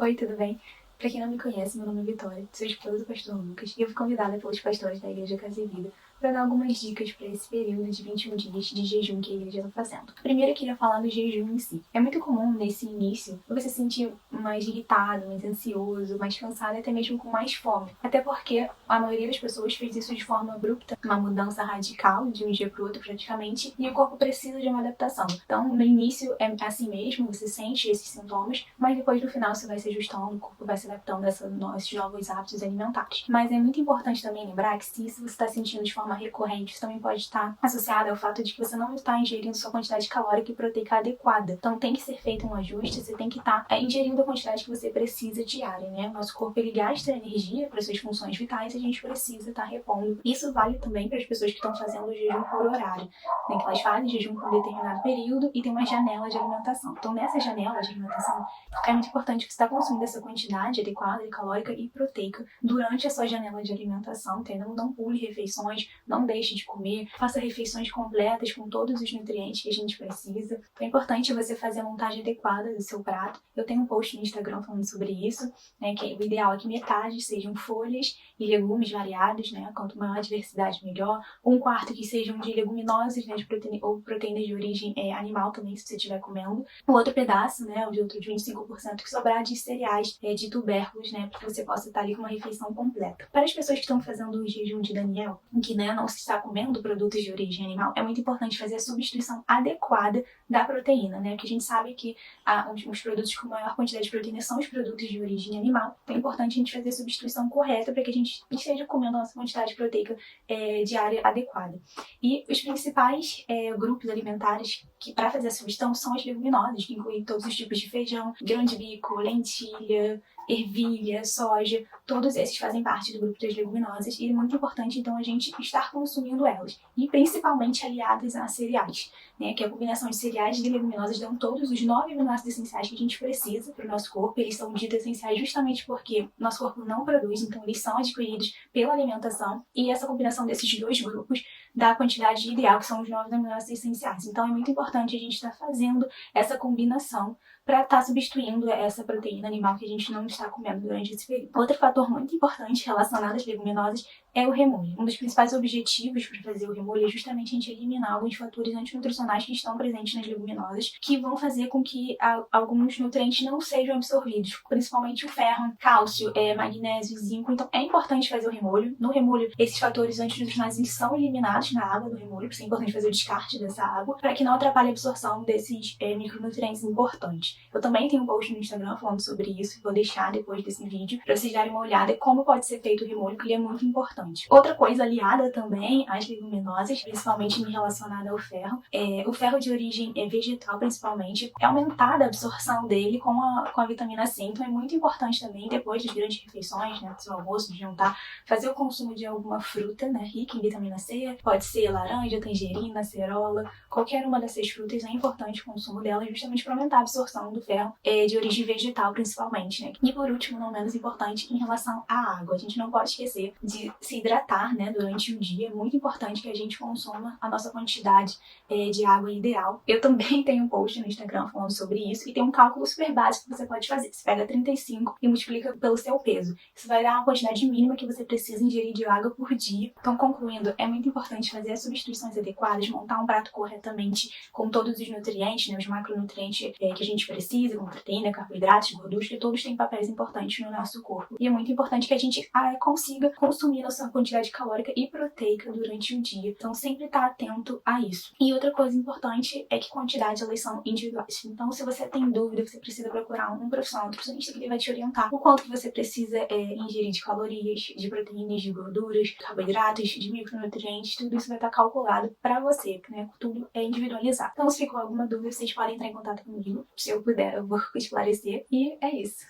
Oi, tudo bem? Pra quem não me conhece, meu nome é Vitória, sou esposa do pastor Lucas e eu fui convidada pelos pastores da Igreja Casa e Vida para dar algumas dicas para esse período de 21 dias de jejum que a igreja está fazendo. Primeiro eu queria falar do jejum em si. É muito comum nesse início você se sentir mais irritado, mais ansioso, mais cansado e até mesmo com mais fome. Até porque a maioria das pessoas fez isso de forma abrupta, uma mudança radical de um dia para o outro praticamente, e o corpo precisa de uma adaptação. Então no início é assim mesmo, você sente esses sintomas, mas depois no final você vai se ajustando, o corpo vai se adaptando a esses novos hábitos alimentares. Mas é muito importante também lembrar que se isso você está sentindo de forma recorrente, isso também pode estar associado ao fato de que você não está ingerindo sua quantidade calórica e proteica adequada. Então tem que ser feito um ajuste, você tem que estar ingerindo a quantidade que você precisa diária, né? Nosso corpo ele gasta energia para suas funções vitais e a gente precisa estar repondo. Isso vale também para as pessoas que estão fazendo o jejum por horário, né? Que elas fazem jejum por um determinado período e tem uma janela de alimentação. Então nessa janela de alimentação é muito importante que você está consumindo essa quantidade adequada de calórica e proteica durante a sua janela de alimentação, entendeu? Não pule refeições, não deixe de comer, faça refeições completas com todos os nutrientes que a gente precisa. É importante você fazer a montagem adequada do seu prato. Eu tenho um post no Instagram falando sobre isso, né? Que o ideal é que metade sejam folhas e legumes variados, né? Quanto maior a diversidade, melhor. Um quarto que sejam de leguminosas, né? Ou proteínas de origem animal também, se você estiver comendo. O outro pedaço, né? O de outro de 25% que sobrar de cereais, de tubérculos, né? Para que você possa estar ali com uma refeição completa. Para as pessoas que estão fazendo o jejum de Daniel, em que não se está comendo produtos de origem animal, é muito importante fazer a substituição adequada da proteína, né? Porque a gente sabe que os produtos com maior quantidade de proteína são os produtos de origem animal. Então é importante a gente fazer a substituição correta para que a gente esteja comendo a nossa quantidade proteica diária adequada. E os principais grupos alimentares que para fazer a substituição são as leguminosas, que incluem todos os tipos de feijão, grão de bico, lentilha, ervilha, soja, todos esses fazem parte do grupo das leguminosas e é muito importante então a gente estar consumindo elas e principalmente aliadas a cereais, né? Que a combinação de cereais e de leguminosas dão todos os 9 aminoácidos essenciais que a gente precisa para o nosso corpo. Eles são ditos essenciais justamente porque nosso corpo não produz, então eles são adquiridos pela alimentação e essa combinação desses dois grupos dá a quantidade ideal, que são os 9 aminoácidos essenciais. Então é muito importante a gente estar fazendo essa combinação para estar substituindo essa proteína animal que a gente não está comendo durante esse período. Outro fator muito importante relacionado às leguminosas é o remolho. Um dos principais objetivos para fazer o remolho é justamente a gente eliminar alguns fatores antinutricionais que estão presentes nas leguminosas, que vão fazer com que alguns nutrientes não sejam absorvidos, principalmente o ferro, cálcio, magnésio, zinco. Então é importante fazer o remolho. No remolho, esses fatores antinutricionais eles são eliminados na água do remolho, por isso é importante fazer o descarte dessa água, para que não atrapalhe a absorção desses micronutrientes importantes. Eu também tenho um post no Instagram falando sobre isso, vou deixar depois desse vídeo, para vocês darem uma olhada em como pode ser feito o remolho, que ele é muito importante. Outra coisa aliada também às leguminosas, principalmente relacionada ao ferro, o ferro de origem vegetal principalmente, é aumentada a absorção dele com a vitamina C, então é muito importante também, depois das grandes refeições, né, do seu almoço, do jantar, fazer o consumo de alguma fruta, né, rica em vitamina C, pode ser laranja, tangerina, acerola, qualquer uma dessas frutas é importante o consumo dela justamente para aumentar a absorção do ferro de origem vegetal principalmente, né. E por último, não menos importante, em relação à água, a gente não pode esquecer de se hidratar, né, durante o dia. É muito importante que a gente consuma a nossa quantidade de água ideal. Eu também tenho um post no Instagram falando sobre isso e tem um cálculo super básico que você pode fazer. Você pega 35 e multiplica pelo seu peso. Isso vai dar uma quantidade mínima que você precisa ingerir de água por dia. Então, concluindo, é muito importante fazer as substituições adequadas, montar um prato corretamente com todos os nutrientes, né, os macronutrientes que a gente precisa, como proteína, carboidratos, gorduras, que todos têm papéis importantes no nosso corpo. E é muito importante que a gente consiga consumir a sua quantidade calórica e proteica durante o dia. Então, sempre estar atento a isso. E outra coisa importante é que quantidades elas são individuais. Então, se você tem dúvida, você precisa procurar um profissional nutricionista que ele vai te orientar o quanto que você precisa ingerir de calorias, de proteínas, de gorduras, carboidratos, de micronutrientes, tudo isso vai estar calculado para você, né? Tudo é individualizado. Então, se ficou alguma dúvida, vocês podem entrar em contato comigo. Se eu puder, eu vou esclarecer. E é isso.